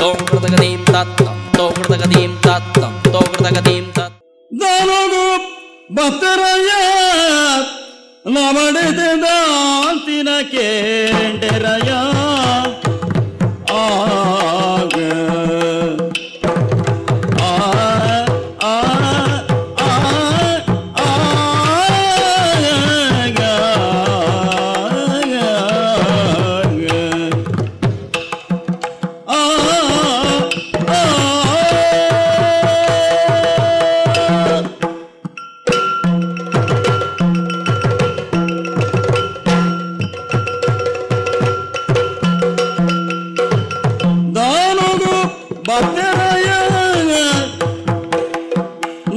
ತೋಂಕೃತಗದೀಂ ತತ್ತಂ ತೋಂಕೃತಗದೀಂ ತತ್ತಂ ತೋಂಕೃತಗದೀಂ ತತ್ ದಾನೋದು ಭಕ್ತರಯ್ಯ ನಮಡೆದೆ ದಾಂತಿನ ಕೇಂಡೆರಯ್ಯ ಆಗ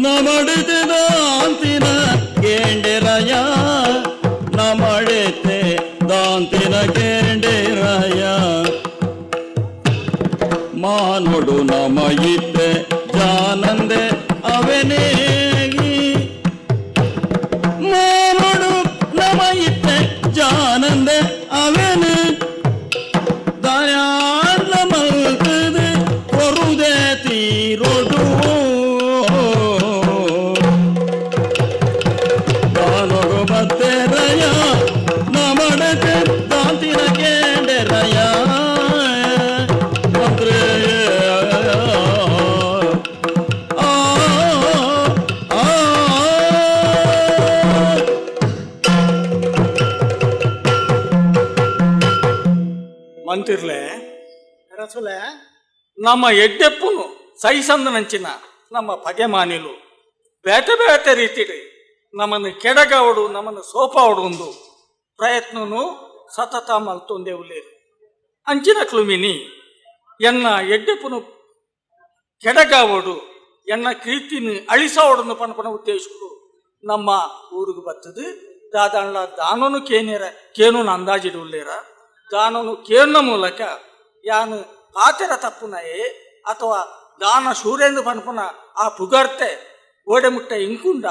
ನಮಡೆತೆ ದಾಂತಿನ ಕೇಂಡೆರಯ ನಮಡೆತೆ ದಾಂತಿನ ಕೇಂಡೆರಯ ಮಾನೊಡು ನಮಯಿತ್ತೆ ಜಾನಂದೆ ಅವನೇಗಿ ಮಾನೊಡು ನಮಯಿತ್ತೆ ಜಾನಂದೆ ಅವನೇ ದಯಾಳ ಮಲ್ಕದೆ ಕೊರುದೆ ತೀರೊಡು ದಾನೊಡು ಬತ್ತೆರಯ ನಮಡೆತೆ ದಾಂತಿನ ಕೇಂಡೆರಯ ಮಂತಿರ್ಲೆ ರಸುಲೆ ನಮ್ಮ ಎಡ್ಡೆಪ್ಪುನು ಸೈಸಂದನಂಚಿನ ನಮ್ಮ ಪಗೆಮಾನಿಲು ಬೇಟೆ ಬೇಟೆ ರೀತಿಡಿ ನಮ್ಮನ್ನು ಕೆಡಗಾವಡು ನಮ್ಮನ್ನು ಸೋಪಾವಡು ಒಂದು ಪ್ರಯತ್ನನು ಸತತ ಮಲ್ತೊಂದೇವುಲೇರು ಅಂಚಿನ ಕ್ಲುಮಿನಿ ಎನ್ನ ಎಡ್ಡೆಪ್ಪುನು ಕೆಡಗಾವಡು ಎನ್ನ ಕೀರ್ತಿನ ಅಳಿಸಾವಡನ್ನು ಪಣಪಣ ಉದ್ದೇಶಗಳು ನಮ್ಮ ಊರಿಗೆ ಬರ್ತದೆ ದಾದಾಂಡ್ಲ ದಾನನು ಕೇನು ಅಂದಾಜಿಡುವುಲೇರ ದಾನನು ಕೇನ್ನ ಮೂಲಕ ಯಾನು ಪಾತೆರ ತಪ್ಪುನಯೇ ಅಥವಾ ದಾನ ಸೂರ್ಯಂದು ಪನ್ಪುನ ಆ ಪುಗರ್ತೆ ಓಡೆ ಮುಟ್ಟ ಇಂಕುಂಡ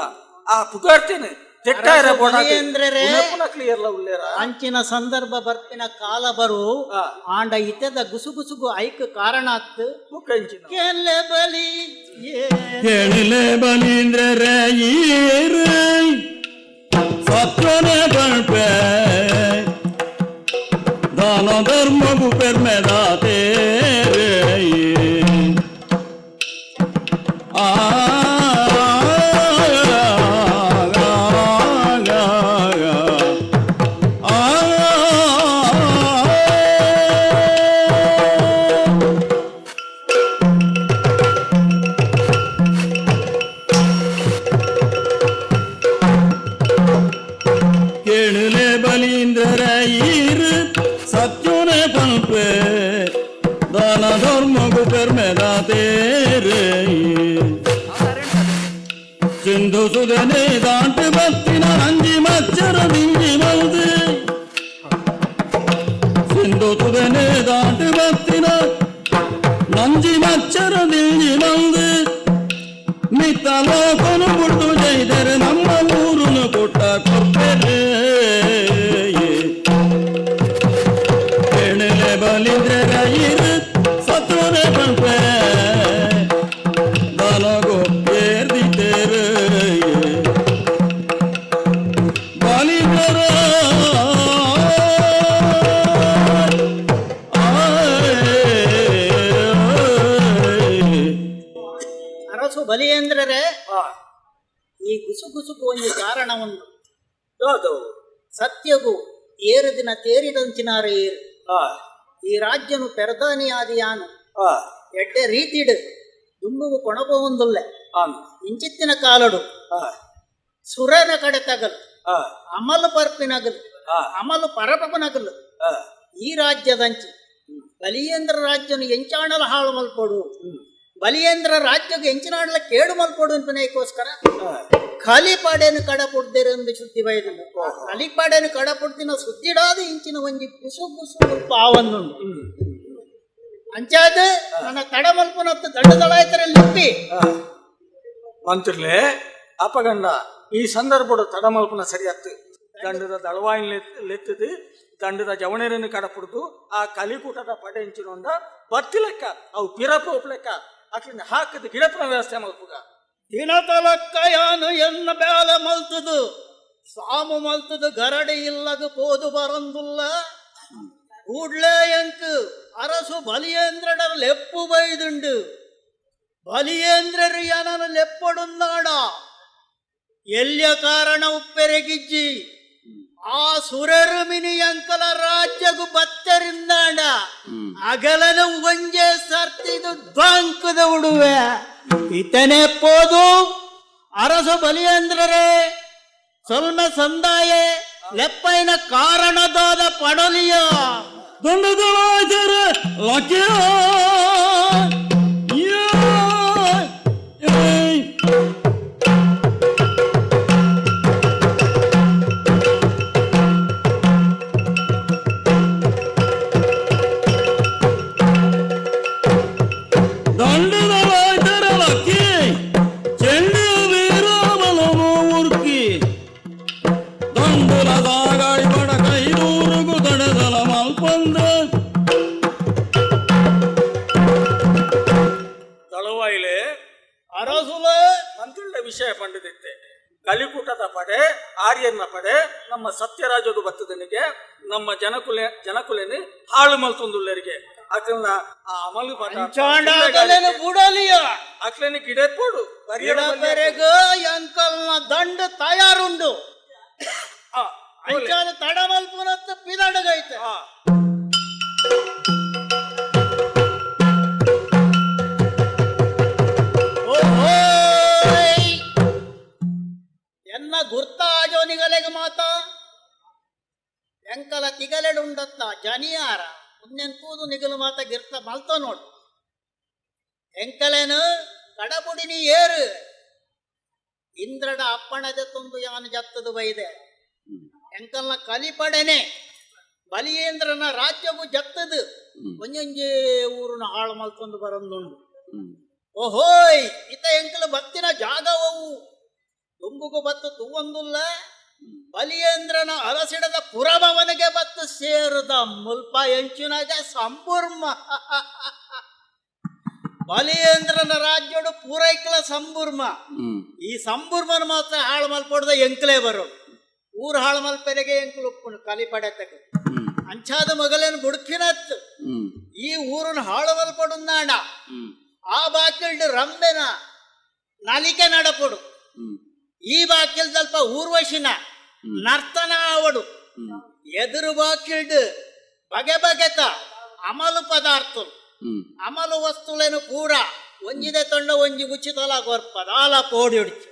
ಆ ಪುಗರ್ತೆನು ತೆಟ್ಟಾರ ಕ್ಲಿಯರ್ಲ ಉಳ್ಳೇರ ಅಂಚಿನ ಸಂದರ್ಭ ಬರ್ತಿನ ಕಾಲ ಬರು ಆಂಡ ಇತದ ಗುಸುಗುಸುಗು ಐಕ್ ಕಾರಣ ಆತ್ತು ಮುಖಂಚಿನ ಕೇಳೆ ಬಲಿ ಕೇಳಲೆ ಬಲೀಂದ್ರ ಸತ್ವನೆ ಬಳ್ಪೆ ದಾನ ಧರ್ಮಗು ಪೆರ್ಮೆದಾತೆ ಕೇಳಲೆ ಬಲೀಂದ್ರ ಸತ್ಯನೆ ಪಲ್ಪೆ ದಾನ ಧರ್ಮಗು ಪೆರ್ಮೆದಾತೆ ಸಿಂಧು ಸುಧನೆ ದಾಂಟು ಬತ್ತಿನ ಅಂಜಿ ಮಚ್ಚರ ದಿಂಜಿ ಮಲ್ದು ಸಿಂಧು ಸುಧನೆ ದಾಂಟು ಬತ್ತಿನ ನಂಜಿ ಮಚ್ಚರ ದಿಂಜಿ ಮಲ್ದು ಮಿತ್ತ ಲೋಕನು ಬಿಟ್ಟು ಜೈದರೆ ನಮ್ಮ ಊರುನು ಕೊಟ್ಟ ಕೊಪ್ಪೆರೆ ಕೇಳಲೆ ಬಲಿಂದ್ರ ಸತ್ವನೆ ಪಲ್ಪೆ ದನಗೋ ಏರ್ದಿದ್ದೇರೆ ಬಲಿಂದ್ರ ಅರಸು ಬಲಿಯೇಂದ್ರರೇ ಈ ಗುಸುಗುಸುಕು ಒಂದು ಕಾರಣವನ್ನು ಸತ್ಯಗೂ ಏರು ದಿನ ತೇರಿದಂಚಿನಾರ ಏರು ಈ ರಾಜ್ಯನು ಪೆರದಾನಿಯಾದಿಯಾನು ಎಡ್ಡೆ ರೀತಿಡು ದುಂಬುವು ಕೊಣಬಹುಂದುಲ್ಲೆ ಇಂಚಿತ್ತಿನ ಕಾಲಡು ಸುರನ ಕಡೆ ತಗಲು ಅಮಲು ಪರ್ಪಿನಗಲು ಅಮಲು ಪರಪನಗಲು ಈ ರಾಜ್ಯದಂಚಿ ಬಲಿಯೇಂದ್ರ ರಾಜ್ಯನು ಎಂಚಾಣಲ ಹಾಳು ಮಲ್ಪಡು ಬಲಿಯೇಂದ್ರ ರಾಜ್ಯಕ್ಕೆ ಎಂಚಿನಾಡ್ಲ ಕೇಡು ಮಲ್ಪಡು ಅಂತನೇಕೋಸ್ಕರ ಖಾಲಿಪಾಡೇನು ಕಡಪುಡ್ದಿರಂದು ಸುದ್ದಿ ಬೈದು ಖಾಲಿಪಾಡೇನು ಕಡಪುಡ್ದಿನ ಸುದ್ದಿಡಾದ ಇಂಚಿನ ಒಂಜಿ ಕುಸು ಕುಸು ಮುಲ್ಪ ಆವನ್ನುಂಡು ಅಂಚಾದ ನನ್ನ ತಡ ಮಲ್ಪನತ್ತು ದಂಡದಳಾಯ್ತರಲ್ಲಿ ಲಿಪ್ಪಿ ಮಂತಿರ್ಲೆ ಅಪಗಂಡ ಈ ಸಂದರ್ಭದ ತಡ ಮಲ್ಪನ ಸರಿಯಾತ್ತು ದಂಡದ ದಳವಾಯಿನ ಲೆತ್ತದು ದಂಡದ ಜವಣೇರನ್ನು ಕಡಪುಡ್ದು ಆ ಕಲಿಕೂಟದ ಪಡೆ ಇಂಚಿನೊಂದ ಬತ್ತಿ ಲೆಕ್ಕ ಅವು ಪಿರಪ ಲೆಕ್ಕ ಅಕ್ಲಿನ ಹಾಕದ ಗಿಡಪನ ವ್ಯವಸ್ಥೆ ಮಲ್ಪುಗ ದಿನತಲಕ್ಕ ಯಾನು ಎನ್ನ ಬೇಲ ಮಲ್ತದು ಸಾಮು ಮಲ್ತದು ಗರಡಿ ಇಲ್ಲಗ ಪೋದು ಬರಂದುಲ್ಲ ಕೂಡ್ಲೇ ಎಂಕ್ ಅರಸು ಬಲಿಯೇಂದ್ರಡರ ಲೆಪ್ಪು ಬೈದುಂಡು ಬಲಿಯೇಂದ್ರರು ಏನನ ಲೆಪ್ಪಡುನ್ನಾಡ ಎಲ್ಯ ಕಾರಣ ಉಪ್ಪೆರೆಗಿಜ್ಜಿ ಆ ಸುರರು ಮಿನಿ ಅಂಕಲ ರಾಜ್ಯಗು ಬತ್ತರಿಂದಾಂಡ ಅಗಲನ ಒಂಜೆ ಸರ್ತಿದು ಡ್ವಾಂಕದ ಉಡುವೆ ಇತನೆ ಪೋದು ಅರಸ ಬಲಿಯೇಂದ್ರರೇ ಸೊಲ್ಮ ಸಂದಾಯೆ ಲೆಪ್ಪೈನ ಕಾರಣದಾದ ಪಡಲಿಯ ದಂಡದಳಾಚರ ಲಕ್ಯ ತಳವಾಯಿಲೆ ಅರಸುಲ ಮಂತ್ರಿಗಳ ವಿಷಯ ಪಂಡಿದಿತ್ತೆ ಕಲಿಕೂಟದ ಪಡೆ ಆರ್ಯನ ಪಡೆ ನಮ್ಮ ಸತ್ಯರಾಜಗು ಬತ್ತದನಿಗೆ ನಮ್ಮ ಜನಕುಲೆನಿ ಹಾಳು ಮಲ್ತೊಂದುಳ್ಳರಿಗೆ ಅಕ್ಲನ ಆ ಅಮಲು ಚಾಂಡಾಗಲೆನು ಬುಡಲಿಯ ಅಕ್ಲನಿ ಗಿಡಪೋಡು ಗಿಡಪೆರೆಗ ಅಂಕಲ್ನ ದಂಡ ತಯಾರುಂಡು ಅಂಚಾದ ತಡಮಲ್ಪುನತ್ತ ಪಿದಡಗೈತೆ ಎನ್ನ ಗುರ್ತಾಜೋನಿಗಲೆಗೆ ಮಾತ ಎಂಕಲ ತಿಗಲೆಡುಂಡತ್ತ ಜನಿಯಾರ ಮುಂದೆನ್ ಕೂದು ನಿಗಲು ಮಾತ ಗಿರ್ತ ಮಲ್ತ ನೋಡು ಎಂಕಲೇನು ಕಡಬುಡಿನಿ ಏರು ಇಂದ್ರಡ ಅಪ್ಪಣದೆ ತುಂಬು ಯಾನು ಜತ್ತದು ಬೈದೆ ಎಂಕಲ್ನ ಕಲಿಪಡೆನೆ ಬಲಿಯೇಂದ್ರನ ರಾಜ್ಯವು ಜತ್ತದು ಒಂಜೊಂಜೇ ಊರನ್ನ ಹಾಳು ಮಲ್ತೊಂದು ಬರಂದುಂಡು ಓಹೋಯ್ ಇತ ಎಂಕಲು ಬತ್ತಿನ ಜಾಗವವು ತುಂಬುಗು ಬತ್ತು ತೂವೊಂದುಲ್ಲ ಬಲಿಯೇಂದ್ರನ ಅರಸಿಡದ ಪುರಭವನಿಗೆ ಬತ್ತು ಸೇರುದ ಮುಲ್ಪ ಎಂಚಿನಾಗ ಸಂಪೂರ್ಮ ಬಲಿಯೇಂದ್ರನ ರಾಜ್ಯಡು ಪೂರೈಕಲ ಸಂಬೂರ್ಮ ಈ ಸಂಬೂರ್ಮನ ಮಾತ್ರ ಹಾಳು ಮಲ್ಪಡ್ದ ಎಂಕ್ಲೇ ಬರೋ ಊರು ಹಾಳು ಮಲ್ಪೆರೆಗೆ ಎಂಕ್ಲು ಉಪ್ಪುಣು ಕಲಿಪಡೆ ತಗ ಅಂಚಾದ ಮಗಲೇನು ಬುಡ್ಕಿನತ್ತು ಈ ಊರನ್ನು ಹಾಳು ಮಲ್ಪಡುನ್ನಾಡ ಆ ಬಾಕಿಲ್ಡು ರಂಬೆನ ನಲಿಕೆ ನಡಪಡು ಈ ಬಾಕಿಲ್ ಸ್ವಲ್ಪ ಊರ್ವಶಿನ ನರ್ತನ ಆವಡು ಎದುರು ಬಾಕಿಲ್ಡು ಬಗೆ ಬಗೆತ ಅಮಲು ಪದಾರ್ಥ ಅಮಲು ವಸ್ತುಲೇನು ಪೂರ ಒಂಜಿದೆ ತೊಂಡ ಒಂಜಿ ಉಚಿತಲ ಗೊರ್ಪದ ಆಲ ಪೋಡಿ ಹೊಡಿಚು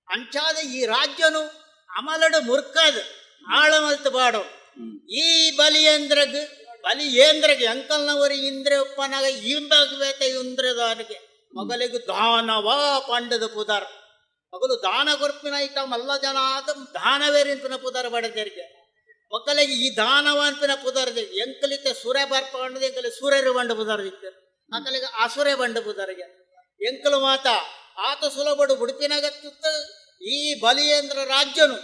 ಅಂಚಾದ ಈ ರಾಜ್ಯನು ಅಮಲಡು ಮುರ್ಕದ್ ಆಳ ಮಲ್ತು ಬಾಡು ಈ ಬಲಿಯೇಂದ್ರಗೆ ಅಂಕಲ್ನವರಿ ಇಂದ್ರೆ ಉಪ್ಪನಾಗ ಇಂಬಾಗಬೇಕ ಇಂದ್ರದಾನಿಗೆ ಮಗಲಿಗೂ ದಾನವಾ ಪಂಡದ ಪುದರ್ ಮಗಲು ದಾನ ಕೊರ್ಪಿನ ಐಟ ಮಲ್ಲ ಜನ ಆದ ದಾನವೇರಿಂಪಿನ ಪುದರ್ ಬಡದರಿಗೆ ಮಕ್ಕಳಿಗೆ ಈ ದಾನವಾನ್ಪಿನ ಪುದರ್ದೆ ಎಂಕಲಿತೆ ಸುರೆ ಬರ್ಪಂಡದ ಎಂಕಲಿ ಸುರೇರು ಬಂಡ ಪುದರ್ದಿತ್ತು ಮಕ್ಕಳಿಗೆ ಅಸುರೆ ಬಂಡ ಪುದರ್ಗೆ ಎಂಕಲು ಮಾತ ಆತ ಸುಲಭಡು ಬುಡುಪಿನಾಗತ್ತ ಈ ಬಲಿಯೇಂದ್ರ ರಾಜ್ಯನು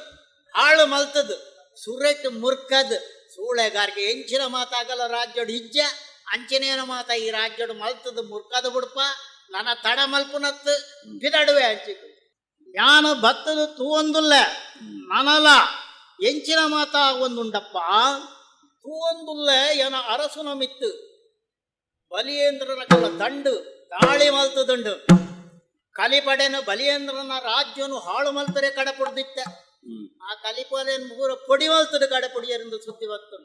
ಹಾಳು ಮಲ್ತದ್ದು ಸುರೆಟ್ ಮುರ್ಕದ್ ಸೂಳೆಗಾರಿಗೆ ಎಂಚಿನ ಮಾತಾಗಲ್ಲ ರಾಜ್ಯಡು ಇಜ್ಜ ಅಂಚನೇನ ಮಾತ ಈ ರಾಜ್ಯಡು ಮಲ್ತದ್ದು ಮುರ್ಕದ ಬುಡ್ಪ ನನ್ನ ತಡ ಮಲ್ಪುನತ್ತು ಬಿದಡುವೆ ಅಂಚಿಕು ಯಾನು ಬತ್ತದು ತೂವೊಂದುಲ್ಲ ನನಲ ಎಂಚಿನ ಮಾತ ಒಂದುಂಡಪ್ಪ ತೂವೊಂದುಲ್ಲ ಏನ ಅರಸುನ ಮಿತ್ತು ಬಲಿಯೇಂದ್ರನ ಕಲ ದಂಡು ಗಾಳಿ ಮಲ್ತದುಂಡು ಕಲಿಪಡೆನು ಬಲಿಯೇಂದ್ರನ ರಾಜ್ಯನು ಹಾಳು ಮಲ್ತರೆ ಕಡಪುಡ್ದಿತ್ತ ಆ ಕಲಿಪಲೆಯನ್ನು ಪೂರ ಪೊಡಿ ಮಲ್ತದು ಕಡಪುಡಿಯರೆಂದು ಸುದ್ದಿ ಬತ್ತು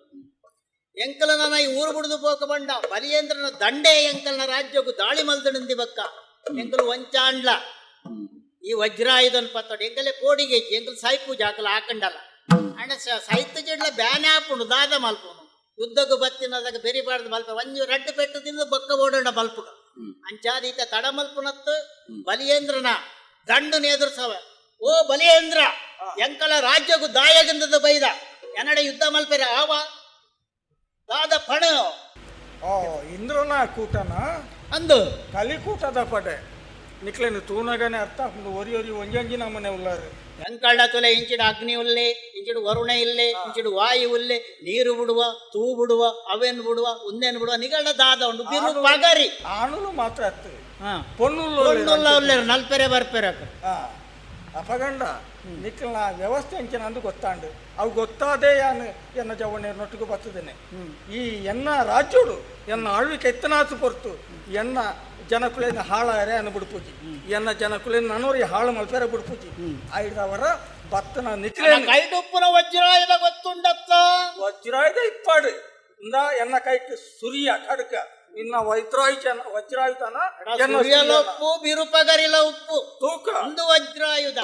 ಎಂಕಲನ ಈ ಊರು ಬಿಡುದು ಪೋಕ ಬಂಡ ಬಲಿಯೇಂದ್ರನ ದಂಡೆ ಎಂಕಲ್ನ ರಾಜ್ಯಗೂ ದಾಳಿ ಮಲ್ತಡಿಂದಿ ಬಕ್ಕ ಎಂಕಲು ವಂಚಾಂಡ್ಲ ಈ ವಜ್ರಾಯುಧನ್ ಪತ್ತೋಡು ಎಂಕಲೆ ಕೋಡಿಗೆ ಎಂಕಲು ಸೈಪು ಜಾಕಲ ಹಾಕಂಡಲ್ಲ ಅಣ್ಣ ಸೈತ ಜಡ್ಲ ಬ್ಯಾನೆ ಹಾಪುಂಡು ದಾದ ಮಲ್ಪುನು ಯುದ್ಧಗೂ ಬತ್ತಿನದಾಗ ಬೆರಿಬಾರ್ದು ಮಲ್ಪ ಒಂಜು ರಡ್ಡು ಪೆಟ್ಟು ತಿಂದು ಬೊಕ್ಕ ಓಡೋಣ ಮಲ್ಪುಗ ಅಂಚಾದೀತ ತಡ ಮಲ್ಪುನತ್ತು ಬಲಿಯೇಂದ್ರನ ದಂಡನ ಎದುರ್ಸವ ಓ ಬಲಿಯೇಂದ್ರ ಎಂಕಲ ರಾಜ್ಯಗೂ ದಾಯಗಂಧದ ಬೈದ ಎನ್ನಡೆ ಯುದ್ಧ ಮಲ್ಪೆರೆ ಆವ ದಾದ ಪಣ ಇಂದ್ರನ ಕೂಟನ ಅಂದು ಕಲಿಕೂಟದ ಪಡೆ ನಿಕ್ಲೇನು ತೂನಗನೆ ಅರ್ಥ ಹಾಕೊಂಡು ಒರಿ ಒಂಜಿ ನಮ್ಮನೆ ಉಳ್ಳಾರು ಎಂಕಳ್ಳ ತುಲೆ ಇಂಚಿಡು ಅಗ್ನಿ ಉಲ್ಲೆ ಇಂಚಿಡು ವರುಣ ಇಲ್ಲೆ ಇಂಚಿಡು ವಾಯು ಉಲ್ಲೆ ನೀರು ಬಿಡುವ ತೂ ಬಿಡುವ ಅವೇನು ಬಿಡುವ ಉಂದೇನು ಬಿಡುವ ನಿಗಳ್ಳ ದಾದ ಉಂಡು ಬಿರು ಪಗರಿ ಆಣುಲು ಮಾತ್ರ ಆಗ್ತದೆ ಹಾ ಪೊನ್ನುಲ್ಲ ಉಲ್ಲೆ ನಲ್ಪೆರೆ ಬರ್ಪೆರೆ ಅಪಗಂಡ ನಿಕ್ಲಿನ ವ್ಯವಸ್ಥೆ ಅಂಚಿನ ಅಂದು ಗೊತ್ತಾಂಡು ಅವು ಗೊತ್ತಾದೇ ಯಾನು ಎನ್ನ ಜವಣೆ ನೊಟ್ಟಿಗೆ ಬರ್ತದೇನೆ ಈ ಎನ್ನ ರಾಜ್ಯೋಡು ಎನ್ನ ಆಳ್ವಿಕೆ ಎತ್ತನಾಸು ಹೊರ್ತು ಎನ್ನ ಜನಕುಲೇನ ಹಾಳಾರೆ ಅನ್ನ ಬಿಡ್ಪೂಜಿ ಎನ್ನ ಜನಕುಲೇನ ನನವರಿ ಹಾಳು ಮಲ್ಪೇರೆ ಬಿಡ್ಪೂಜಿ ಐದವರ ಭತ್ತನ ನಿಕ್ಲೇನ ಕೈಡುಪ್ಪುನ ವಜ್ರಾಯದ ಗೊತ್ತುಂಡತ್ತ ವಜ್ರಾಯುಧ ಇಪ್ಪಾಡು ಇಂದ ಎನ್ನ ಕೈക്ക് ಸುರಿಯ ಕಡಕ ಇನ್ನ ವಜ್ರಾಯುಧನ ಉಪ್ಪು ಬಿರುಪಗರಿಲ ಉಪ್ಪು ತೂಕ ಒಂದು ವಜ್ರಾಯುಧ